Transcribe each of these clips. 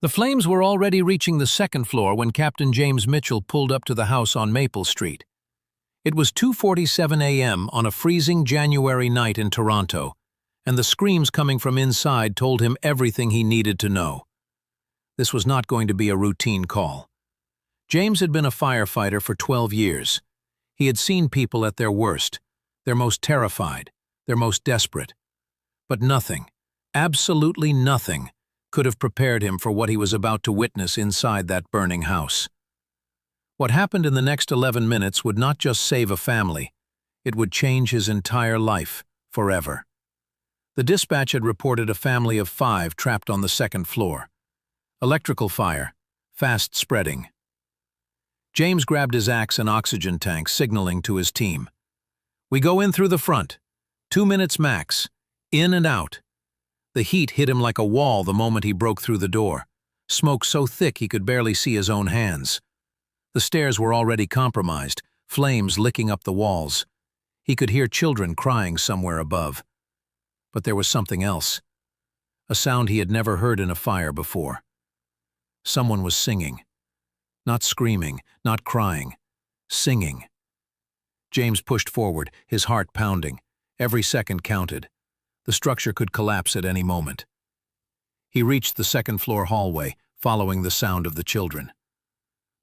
The flames were already reaching the second floor when Captain James Mitchell pulled up to the house on Maple Street. It was 2:47 a.m. on a freezing January night in Toronto, and the screams coming from inside told him everything he needed to know. This was not going to be a routine call. James had been a firefighter for 12 years. He had seen people at their worst, their most terrified, their most desperate. But nothing, absolutely nothing, could have prepared him for what he was about to witness inside that burning house. What happened in the next 11 minutes would not just save a family, it would change his entire life, forever. The dispatch had reported a family of 5 trapped on the second floor. Electrical fire, fast spreading. James grabbed his axe and oxygen tank, signaling to his team. "We go in through the front. 2 minutes max. In and out." The heat hit him like a wall the moment he broke through the door, smoke so thick he could barely see his own hands. The stairs were already compromised, flames licking up the walls. He could hear children crying somewhere above. But there was something else, a sound he had never heard in a fire before. Someone was singing. Not screaming, not crying, singing. James pushed forward, his heart pounding. Every second counted. The structure could collapse at any moment. He reached the second-floor hallway, following the sound of the children.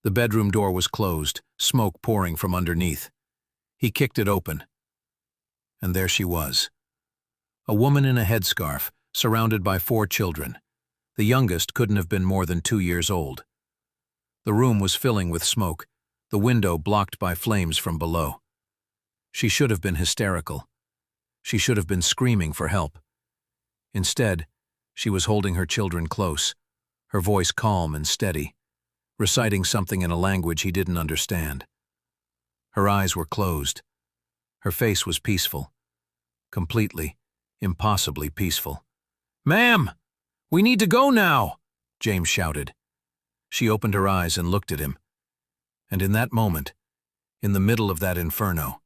The bedroom door was closed, smoke pouring from underneath. He kicked it open. And there she was. A woman in a headscarf, surrounded by 4 children. The youngest couldn't have been more than 2 years old. The room was filling with smoke, the window blocked by flames from below. She should have been hysterical. She should have been screaming for help. Instead, she was holding her children close, her voice calm and steady, reciting something in a language he didn't understand. Her eyes were closed. Her face was peaceful. Completely, impossibly peaceful. "Ma'am! We need to go now!" James shouted. She opened her eyes and looked at him. And in that moment, in the middle of that inferno,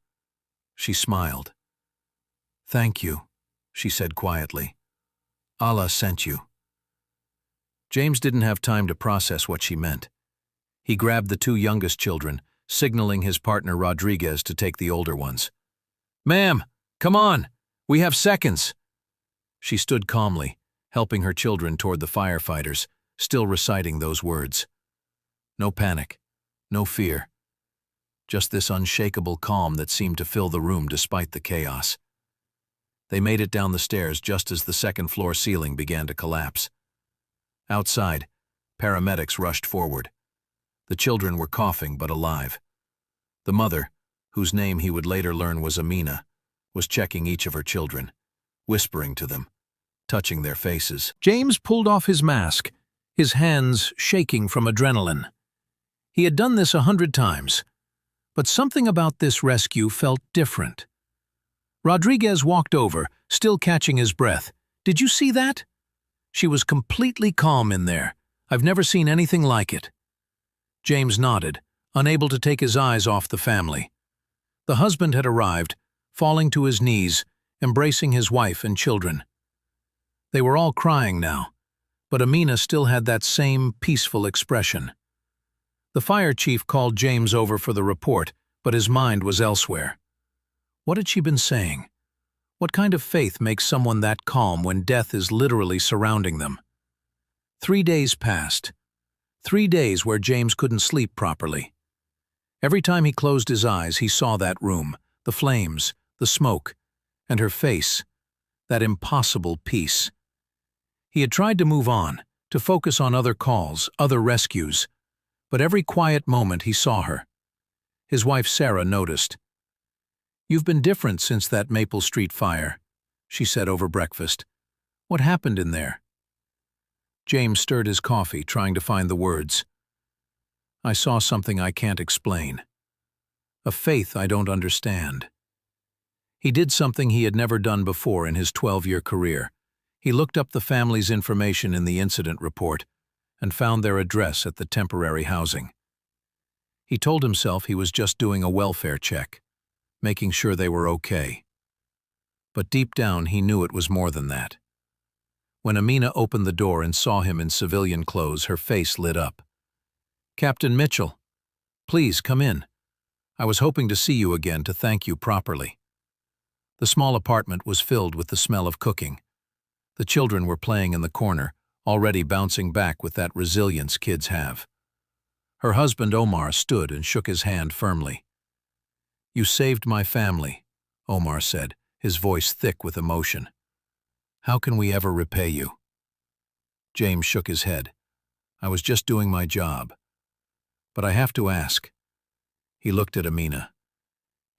she smiled. "Thank you," she said quietly. "Allah sent you." James didn't have time to process what she meant. He grabbed the 2 youngest children, signaling his partner Rodriguez to take the older ones. "Ma'am, come on! We have seconds!" She stood calmly, helping her children toward the firefighters, still reciting those words. No panic, no fear. Just this unshakable calm that seemed to fill the room despite the chaos. They made it down the stairs just as the second-floor ceiling began to collapse. Outside, paramedics rushed forward. The children were coughing but alive. The mother, whose name he would later learn was Amina, was checking each of her children, whispering to them, touching their faces. James pulled off his mask, his hands shaking from adrenaline. He had done this 100 times, but something about this rescue felt different. Rodriguez walked over, still catching his breath. "Did you see that?" She was completely calm in there. "I've never seen anything like it." James nodded, unable to take his eyes off the family. The husband had arrived, falling to his knees, embracing his wife and children. They were all crying now, but Amina still had that same peaceful expression. The fire chief called James over for the report, but his mind was elsewhere. What had she been saying? What kind of faith makes someone that calm when death is literally surrounding them? 3 days passed. 3 days where James couldn't sleep properly. Every time he closed his eyes, he saw that room, the flames, the smoke, and her face, that impossible peace. He had tried to move on, to focus on other calls, other rescues, but every quiet moment he saw her. His wife Sarah noticed. "You've been different since that Maple Street fire," she said over breakfast. "What happened in there?" James stirred his coffee, trying to find the words. "I saw something I can't explain. A faith I don't understand." He did something he had never done before in his 12-year career. He looked up the family's information in the incident report and found their address at the temporary housing. He told himself he was just doing a welfare check, making sure they were okay. But deep down he knew it was more than that. When Amina opened the door and saw him in civilian clothes, her face lit up. "Captain Mitchell, please come in. I was hoping to see you again to thank you properly." The small apartment was filled with the smell of cooking. The children were playing in the corner, already bouncing back with that resilience kids have. Her husband Omar stood and shook his hand firmly. "You saved my family," Omar said, his voice thick with emotion. "How can we ever repay you?" James shook his head. "I was just doing my job. But I have to ask." He looked at Amina.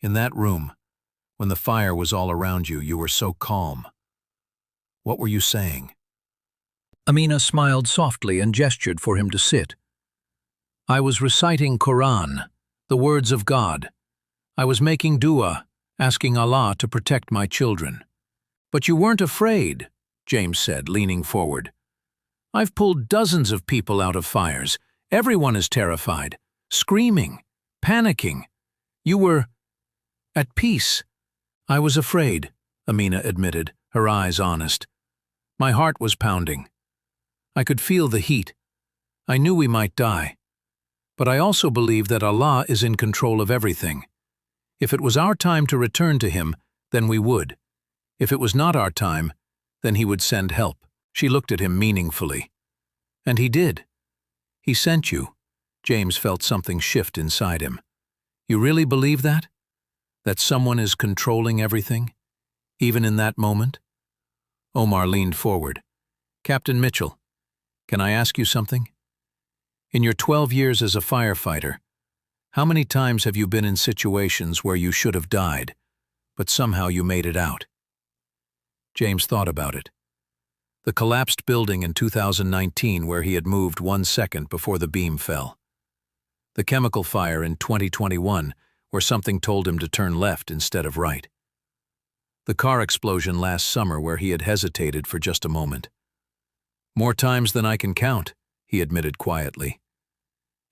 "In that room, when the fire was all around you, you were so calm. What were you saying?" Amina smiled softly and gestured for him to sit. "I was reciting Quran, the words of God. I was making dua, asking Allah to protect my children." "But you weren't afraid," James said, leaning forward. "I've pulled dozens of people out of fires. Everyone is terrified, screaming, panicking. You were at peace." "I was afraid," Amina admitted, her eyes honest. "My heart was pounding. I could feel the heat. I knew we might die. But I also believe that Allah is in control of everything. If it was our time to return to Him, then we would. If it was not our time, then He would send help." She looked at him meaningfully. "And He did. He sent you." James felt something shift inside him. "You really believe that? That someone is controlling everything, even in that moment?" Omar leaned forward. "Captain Mitchell, can I ask you something? In your 12 years as a firefighter, how many times have you been in situations where you should have died, but somehow you made it out?" James thought about it. The collapsed building in 2019 where he had moved 1 second before the beam fell. The chemical fire in 2021 where something told him to turn left instead of right. The car explosion last summer where he had hesitated for just a moment. "More times than I can count," he admitted quietly.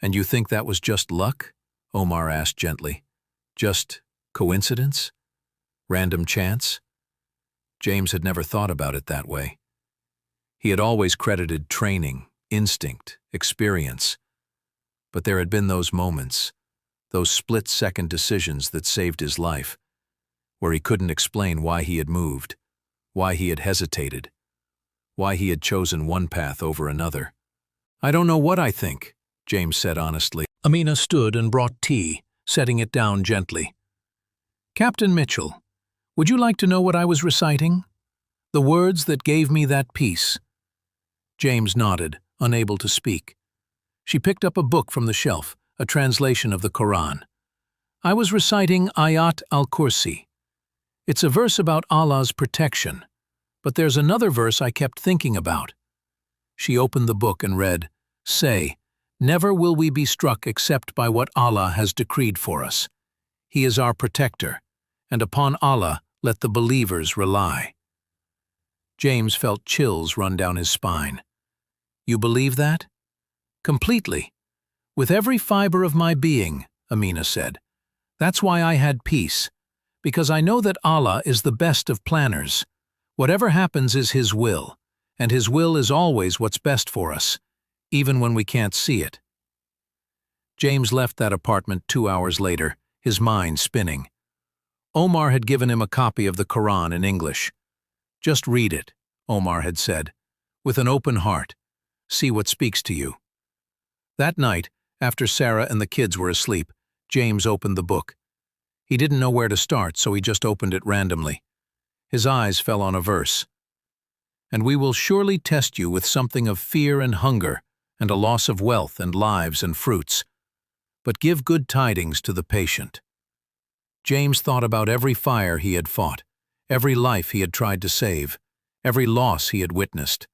"And you think that was just luck?" Omar asked gently. "Just coincidence? Random chance?" James had never thought about it that way. He had always credited training, instinct, experience. But there had been those moments, those split-second decisions that saved his life, where he couldn't explain why he had moved, why he had hesitated, why he had chosen one path over another. "I don't know what I think," James said honestly. Amina stood and brought tea, setting it down gently. "Captain Mitchell, would you like to know what I was reciting? The words that gave me that peace." James nodded, unable to speak. She picked up a book from the shelf, a translation of the Quran. "I was reciting Ayat al-Kursi. It's a verse about Allah's protection, but there's another verse I kept thinking about." She opened the book and read, "Say, never will we be struck except by what Allah has decreed for us. He is our protector, and upon Allah let the believers rely." James felt chills run down his spine. "You believe that?" "Completely. With every fiber of my being," Amina said. "That's why I had peace, because I know that Allah is the best of planners. Whatever happens is His will, and His will is always what's best for us, even when we can't see it." James left that apartment 2 hours later, his mind spinning. Omar had given him a copy of the Quran in English. "Just read it," Omar had said, "with an open heart. See what speaks to you." That night, after Sarah and the kids were asleep, James opened the book. He didn't know where to start, so he just opened it randomly. His eyes fell on a verse. "And we will surely test you with something of fear and hunger, and a loss of wealth and lives and fruits. But give good tidings to the patient." James thought about every fire he had fought, every life he had tried to save, every loss he had witnessed.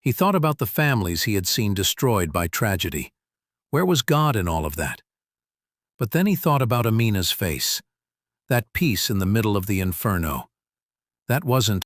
He thought about the families he had seen destroyed by tragedy. Where was God in all of that? But then he thought about Amina's face, that peace in the middle of the inferno. That wasn't